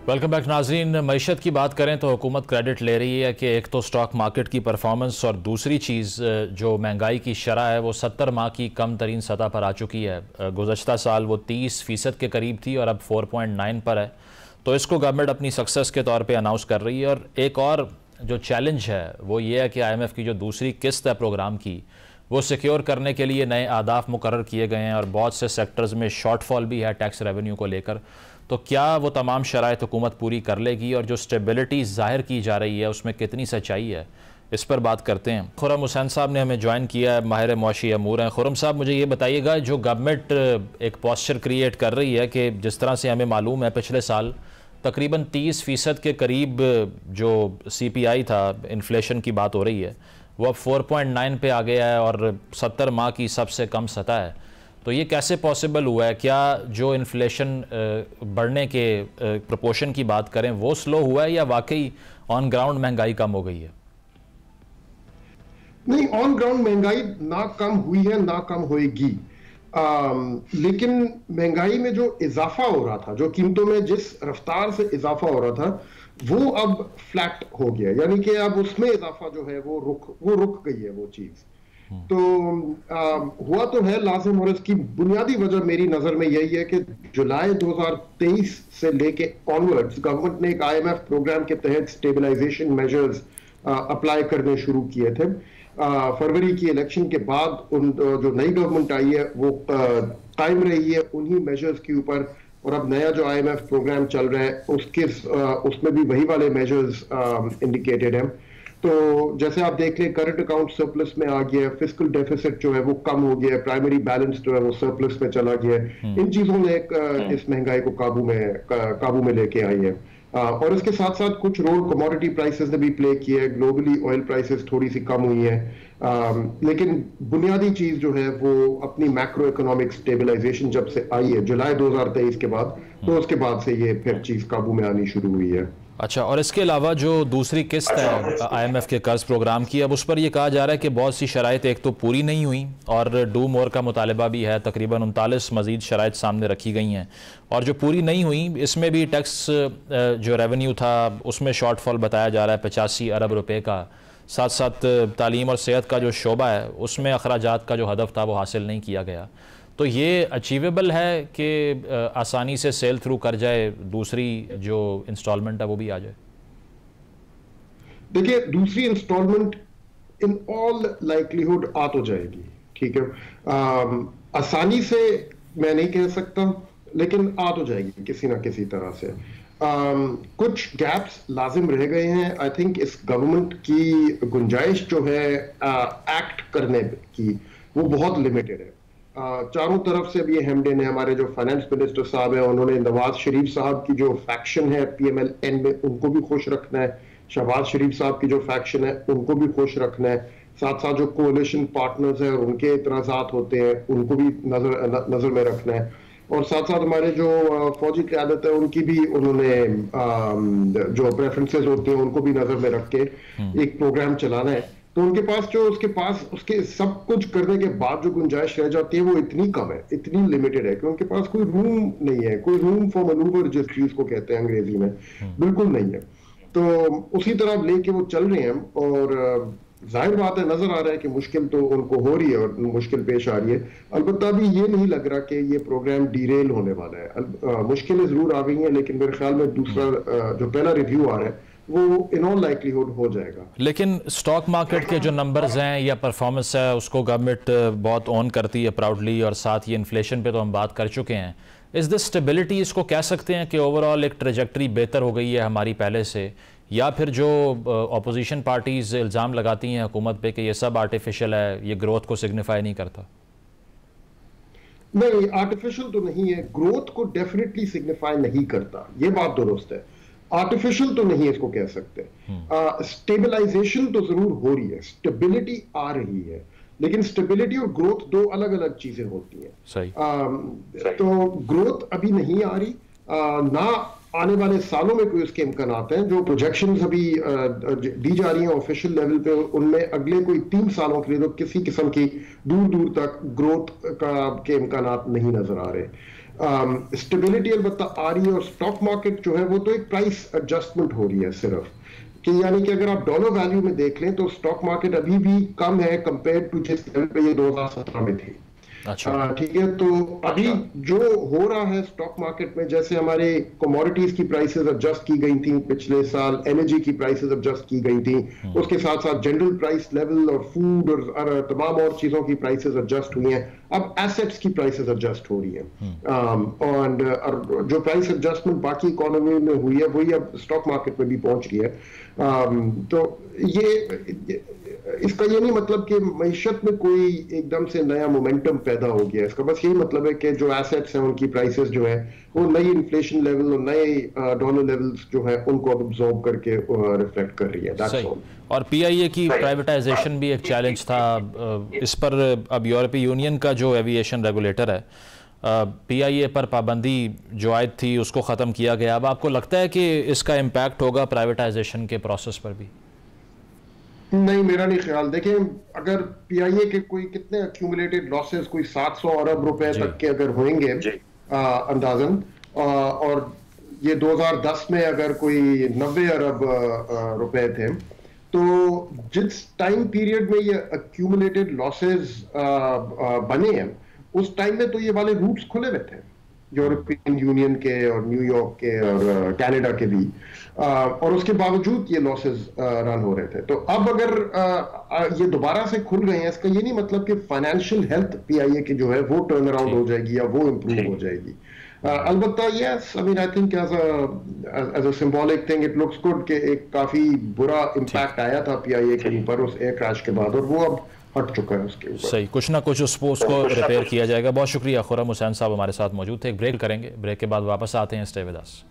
Welcome back नाजरीन। मईशत की बात करें तो हुकूमत क्रेडिट ले रही है कि एक तो स्टॉक मार्केट की परफॉर्मेंस और दूसरी चीज़ जो महंगाई की शरह है वो 70 माह की कम तरीन सतह पर आ चुकी है। गुज़श्ता साल वो 30% के करीब थी और अब 4.9 पर है। तो इसको गवर्नमेंट अपनी सक्सेस के तौर पे अनाउंस कर रही है। और एक और जो चैलेंज है वो ये है कि IMF की जो दूसरी किस्त है प्रोग्राम की वो सिक्योर करने के लिए नए आदाफ मुकर्रर किए गए हैं और बहुत से सेक्टर्स में शॉर्टफॉल भी है टैक्स रेवेन्यू को लेकर। तो क्या वो तमाम शराइत हुकूमत पूरी कर लेगी और जो स्टेबिलिटी ज़ाहिर की जा रही है उसमें कितनी सच्चाई है, इस पर बात करते हैं। खुर्रम हुसैन साहब ने हमें ज्वाइन किया है, माहिर मुआशी अमूर हैं। खुर्रम साहब, मुझे ये बताइएगा, जो गवर्नमेंट एक पॉस्चर क्रिएट कर रही है कि जिस तरह से हमें मालूम है पिछले साल तकरीबन 30% के करीब जो CPI था, इन्फ्लेशन की बात हो रही है, वो अब 4.9 पे आ गया है और 70 माह की सबसे कम सतह है। तो ये कैसे पॉसिबल हुआ है? क्या जो इन्फ्लेशन बढ़ने के प्रोपोर्शन की बात करें वो स्लो हुआ है या वाकई ऑन ग्राउंड महंगाई कम हो गई है? नहीं, ऑन ग्राउंड महंगाई ना कम हुई है ना कम होएगी। लेकिन महंगाई में जो इजाफा हो रहा था, जो कीमतों में जिस रफ्तार से इजाफा हो रहा था, वो अब फ्लैट हो गया। यानी कि अब उसमें इजाफा जो है वो रुक गई है वो चीज। तो हुआ तो है लाजिम, और इसकी बुनियादी वजह मेरी नजर में यही है कि जुलाई 2023 से लेके ऑनवर्ड्स गवर्नमेंट ने एक IMF प्रोग्राम के तहत स्टेबलाइजेशन मेजर्स अप्लाई करने शुरू किए थे। फरवरी की इलेक्शन के बाद जो नई गवर्नमेंट आई है वो कायम रही है उन्हीं मेजर्स के ऊपर, और अब नया जो IMF प्रोग्राम चल रहा है उसमें भी वही वाले मेजर्स इंडिकेटेड हैं। तो जैसे आप देख लें, करंट अकाउंट सरप्लस में आ गया है, फिस्कल डेफिसिट जो है वो कम हो गया है, प्राइमरी बैलेंस जो है वो सरप्लस में चला गया है। इन चीजों ने इस महंगाई को काबू में लेके आई है। और इसके साथ साथ कुछ रोल कमोडिटी प्राइसेस ने भी प्ले किए हैं। ग्लोबली ऑयल प्राइसेस थोड़ी सी कम हुई है, लेकिन बुनियादी चीज जो है वो अपनी मैक्रो इकोनॉमिक स्टेबलाइजेशन जब से आई है जुलाई 2023 के बाद, तो उसके बाद से ये फिर चीज काबू में आनी शुरू हुई है। अच्छा, और इसके अलावा जो दूसरी किस्त है IMF के कर्ज प्रोग्राम की, अब उस पर यह कहा जा रहा है कि बहुत सी शराइत एक तो पूरी नहीं हुई और डू मोर का मुतालबा भी है। तकरीबन 39 मजीद शराइत सामने रखी गई हैं और जो पूरी नहीं हुई इसमें भी टैक्स जो रेवेन्यू था उसमें शॉर्टफॉल बताया जा रहा है 85 अरब रुपये का। साथ साथ तालीम और सेहत का जो शोबा है उसमें अखराजात का जो हदफ था वो हासिल नहीं किया गया। तो ये अचीवेबल है कि आसानी से सेल थ्रू कर जाए, दूसरी जो इंस्टॉलमेंट है वो भी आ जाए? देखिए, दूसरी इंस्टॉलमेंट इन ऑल लाइकलीहुड आ तो जाएगी, ठीक है। आसानी से मैं नहीं कह सकता, लेकिन आ तो जाएगी किसी ना किसी तरह से। कुछ गैप्स लाजिम रह गए हैं। आई थिंक इस गवर्नमेंट की गुंजाइश जो है एक्ट करने की वो बहुत लिमिटेड है। चारों तरफ से अब ये हेमडेन है। हमारे जो फाइनेंस मिनिस्टर साहब हैं उन्होंने नवाज शरीफ साहब की जो फैक्शन है PMLN में उनको भी खुश रखना है, शहबाज शरीफ साहब की जो फैक्शन है उनको भी खुश रखना है, साथ साथ जो कोalition पार्टनर्स हैं और उनके इतराजात होते हैं उनको भी नजर में रखना है, और साथ साथ हमारे जो फौजी क़यादत है उनकी भी उन्होंने जो प्रेफरेंसेस होते हैं उनको भी नजर में रख के एक प्रोग्राम चलाना है। तो उनके पास उसके सब कुछ करने के बाद जो गुंजाइश रह जाती है वो इतनी कम है, इतनी लिमिटेड है कि उनके पास कोई रूम नहीं है, कोई रूम फॉर मनूवर जिस चीज को कहते हैं अंग्रेजी में, बिल्कुल नहीं है। तो उसी तरह लेके वो चल रहे हैं, और जाहिर बात है, नजर आ रहा है कि मुश्किल तो उनको हो रही है और मुश्किल पेश आ रही है। अलबत्ता अभी ये नहीं लग रहा कि ये प्रोग्राम डीरेल होने वाला है। मुश्किलें जरूर आ गई हैं, लेकिन मेरे ख्याल में दूसरा जो पहला रिव्यू आ रहा है वो इन ऑल लाइकलीहुड हो जाएगा। लेकिन स्टॉक मार्केट के जो नंबर्स हैं या परफॉर्मेंस है उसको गवर्नमेंट बहुत ऑन करती है प्राउडली, और साथ ही इन्फ्लेशन पे तो हम बात कर चुके हैं। इस द स्टेबिलिटी इसको कह सकते हैं कि ओवरऑल एक ट्रेजेक्ट्री बेहतर हो गई है हमारी पहले से, या फिर जो अपोजिशन पार्टीज इल्ज़ाम लगाती हैं हुकूमत पे कि ये सब आर्टिफिशियल है, ये ग्रोथ को सिग्निफाई नहीं करता? नहीं, आर्टिफिशियल तो नहीं है, ग्रोथ को डेफिनेटली सिग्निफाई नहीं करता, ये बात दुरुस्त है। आर्टिफिशियल तो नहीं इसको कह सकते। स्टेबलाइजेशन तो जरूर हो रही है, स्टेबिलिटी आ रही है, लेकिन स्टेबिलिटी और ग्रोथ दो अलग अलग चीजें होती हैं। सही। तो ग्रोथ अभी नहीं आ रही, ना आने वाले सालों में कोई उसके इम्कानात हैं। जो प्रोजेक्शंस अभी दी जा रही हैं ऑफिशियल लेवल पे, उनमें अगले कोई 3 सालों के लिए तो किसी किस्म की दूर दूर तक ग्रोथ के इम्कानात नहीं नजर आ रहे। स्टेबिलिटी अलबत्ता आ रही है, और स्टॉक मार्केट जो है वो तो एक प्राइस एडजस्टमेंट हो रही है सिर्फ, कि यानी कि अगर आप डॉलर वैल्यू में देख लें तो स्टॉक मार्केट अभी भी कम है कंपेयर टू जिस लेवल पे ये 2017 में थी। अच्छा, ठीक है, तो अभी जो हो रहा है स्टॉक मार्केट में, जैसे हमारे कमोडिटीज की प्राइसेस एडजस्ट की गई थी पिछले साल, एनर्जी की प्राइसेस एडजस्ट की गई थी, उसके साथ साथ जनरल प्राइस लेवल और फूड और तमाम और चीजों की प्राइसेस एडजस्ट हुई हैं। अब एसेट्स की प्राइसेस एडजस्ट हो रही हैं, और जो प्राइस एडजस्टमेंट बाकी इकोनॉमी में हुई है वही अब स्टॉक मार्केट में भी पहुंच रही है। तो ये इसका ये नहीं मतलब कि मईशत में कोई एकदम से नया मोमेंटम पैदा हो गया। इसका बस यही मतलब है कि जो एसेट्स हैं उनकी प्राइसेस जो है वो नई इन्फ्लेशन लेवल और नए डॉलर लेवल्स जो है उनको अब अब्सॉर्ब करके रिफ्लेक्ट कर रही है। That's all. और पीआईए की प्राइवेटाइजेशन भी एक चैलेंज था। इस पर अब यूरोपीय यूनियन का जो एविएशन रेगुलेटर है, पीआईए पर पाबंदी जो आयद थी उसको ख़त्म किया गया। अब आपको लगता है कि इसका इम्पैक्ट होगा प्राइवेटाइजेशन के प्रोसेस पर भी? नहीं, मेरा नहीं ख्याल। देखें, अगर पीआईए के कोई कितने एक्यूमुलेटेड लॉसेस कोई 700 अरब रुपए तक के अगर होंगे अंदाजन, और ये 2010 में अगर कोई 90 अरब रुपए थे, तो जिस टाइम पीरियड में ये एक्यूमुलेटेड लॉसेस बने हैं उस टाइम में तो ये वाले रूट्स खुले हुए थे यूरोपियन यूनियन के और न्यूयॉर्क के और कनाडा के भी, और उसके बावजूद ये लॉसेस रन हो रहे थे। तो अब अगर ये दोबारा से खुल रहे हैं, इसका ये नहीं मतलब कि फाइनेंशियल हेल्थ पीआईए की जो है वो टर्न अराउंड हो जाएगी या वो इम्प्रूव हो जाएगी। अलबत्ता yes, I mean I think as a symbolic thing it looks good कि एक काफी बुरा इम्पैक्ट आया था पीआईए के ऊपर उस एयर क्रैश के बाद, और वो अब हट चुका है उसके ऊपर। सही, कुछ ना कुछ उस पोस्ट को रिपेयर किया जाएगा। बहुत शुक्रिया। खुर्रम हुसैन साहब हमारे साथ मौजूद थे। एक ब्रेक करेंगे, ब्रेक के बाद वापस आते हैं। Stay with us.